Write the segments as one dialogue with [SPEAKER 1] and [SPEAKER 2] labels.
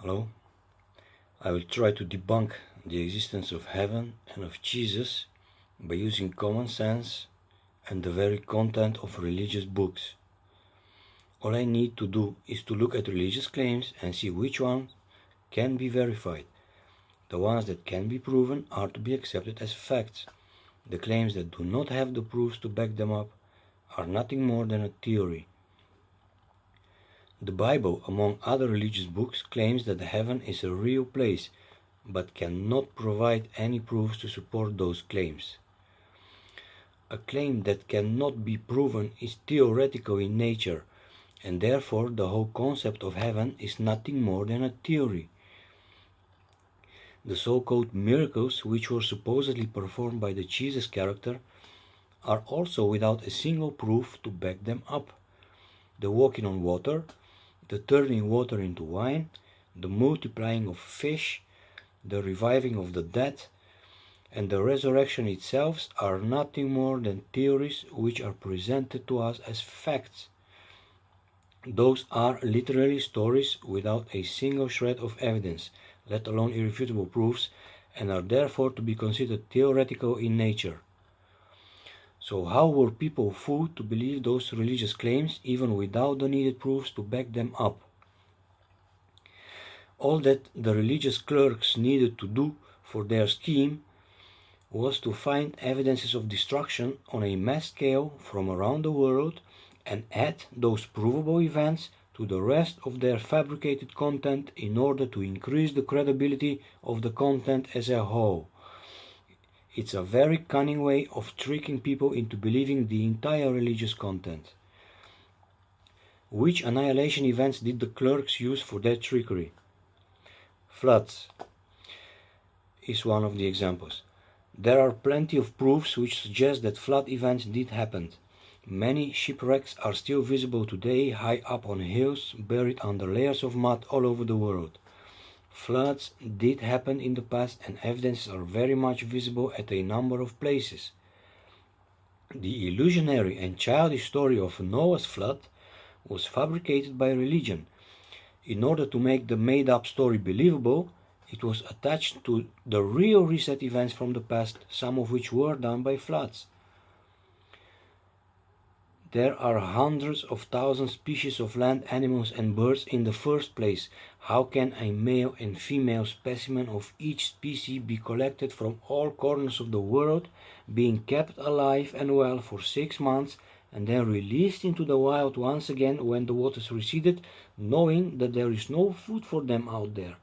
[SPEAKER 1] Hello. I will try to debunk the existence of heaven and of Jesus by using common sense and the very content of religious books. All I need to do is to look at religious claims and see which ones can be verified. The ones that can be proven are to be accepted as facts. The claims that do not have the proofs to back them up are nothing more than a theory. The Bible, among other religious books, claims that heaven is a real place, but cannot provide any proofs to support those claims. A claim that cannot be proven is theoretical in nature, and therefore the whole concept of heaven is nothing more than a theory. The so-called miracles which were supposedly performed by the Jesus character are also without a single proof to back them up. The walking on water, the turning water into wine, the multiplying of fish, the reviving of the dead, and the resurrection itself are nothing more than theories which are presented to us as facts. Those are literally stories without a single shred of evidence, let alone irrefutable proofs, and are therefore to be considered theoretical in nature. So how were people fooled to believe those religious claims even without the needed proofs to back them up? All that the religious clerks needed to do for their scheme was to find evidences of destruction on a mass scale from around the world and add those provable events to the rest of their fabricated content in order to increase the credibility of the content as a whole. It's a very cunning way of tricking people into believing the entire religious content. Which annihilation events did the clerks use for their trickery? Floods is one of the examples. There are plenty of proofs which suggest that flood events did happen. Many shipwrecks are still visible today high up on hills, buried under layers of mud all over the world. Floods did happen in the past and evidences are very much visible at a number of places. The illusionary and childish story of Noah's flood was fabricated by religion. In order to make the made-up story believable, it was attached to the real reset events from the past, some of which were done by floods. There are hundreds of thousands species of land animals and birds in the first place. How can a male and female specimen of each species be collected from all corners of the world, being kept alive and well for 6 months, and then released into the wild once again when the waters receded, knowing that there is no food for them out there?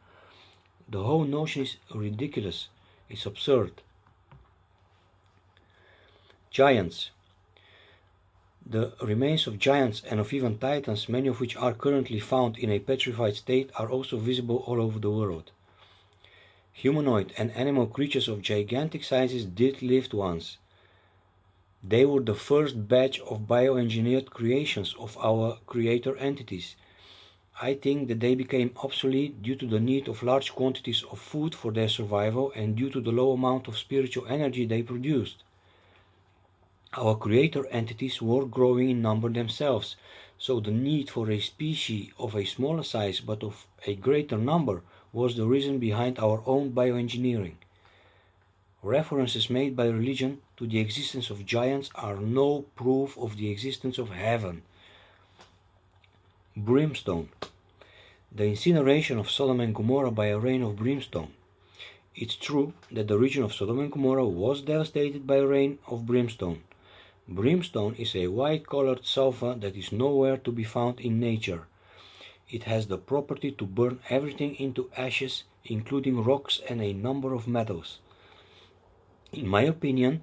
[SPEAKER 1] The whole notion is ridiculous. It's absurd. Giants. The remains of giants and of even titans, many of which are currently found in a petrified state, are also visible all over the world. Humanoid and animal creatures of gigantic sizes did live once. They were the first batch of bioengineered creations of our creator entities. I think that they became obsolete due to the need of large quantities of food for their survival and due to the low amount of spiritual energy they produced. Our creator entities were growing in number themselves, so the need for a species of a smaller size but of a greater number was the reason behind our own bioengineering. References made by religion to the existence of giants are no proof of the existence of heaven. Brimstone. The incineration of Sodom and Gomorrah by a rain of brimstone. It's true that the region of Sodom and Gomorrah was devastated by a rain of brimstone. Brimstone is a white-colored sulfur that is nowhere to be found in nature. It has the property to burn everything into ashes, including rocks and a number of metals. In my opinion,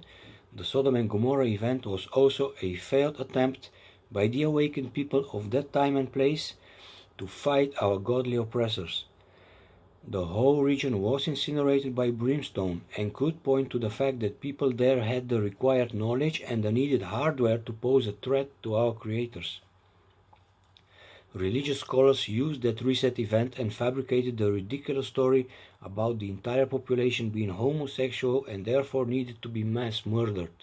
[SPEAKER 1] the Sodom and Gomorrah event was also a failed attempt by the awakened people of that time and place to fight our godly oppressors. The whole region was incinerated by brimstone and could point to the fact that people there had the required knowledge and the needed hardware to pose a threat to our creators. Religious scholars used that reset event and fabricated the ridiculous story about the entire population being homosexual and therefore needed to be mass murdered.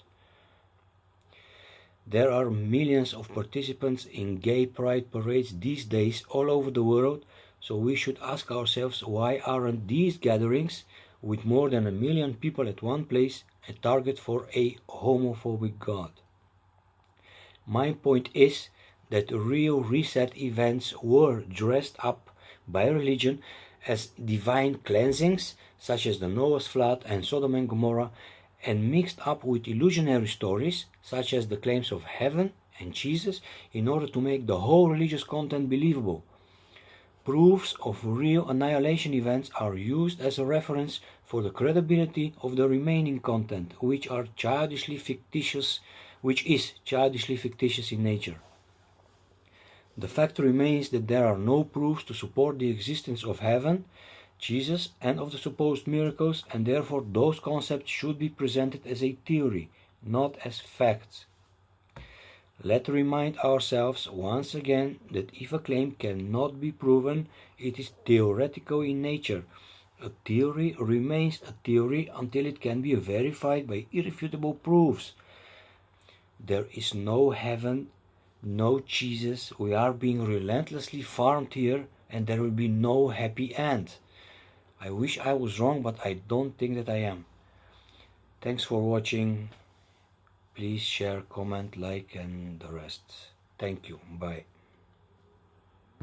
[SPEAKER 1] There are millions of participants in gay pride parades these days all over the world, So we should ask ourselves, why aren't these gatherings with more than 1 million people at one place a target for a homophobic God? My point is that real reset events were dressed up by religion as divine cleansings, such as the Noah's flood and Sodom and Gomorrah, and mixed up with illusionary stories, such as the claims of heaven and Jesus, in order to make the whole religious content believable. Proofs of real annihilation events are used as a reference for the credibility of the remaining content, which is childishly fictitious in nature. The fact remains that there are no proofs to support the existence of heaven, Jesus, and of the supposed miracles, and therefore those concepts should be presented as a theory, not as facts. Let's remind ourselves once again that if a claim cannot be proven, it is theoretical in nature. A theory remains a theory until it can be verified by irrefutable proofs. There is no heaven, no Jesus, we are being relentlessly farmed here, and there will be no happy end. I wish I was wrong, but I don't think that I am. Thanks for watching. Please share, comment, like, and the rest. Thank you. Bye.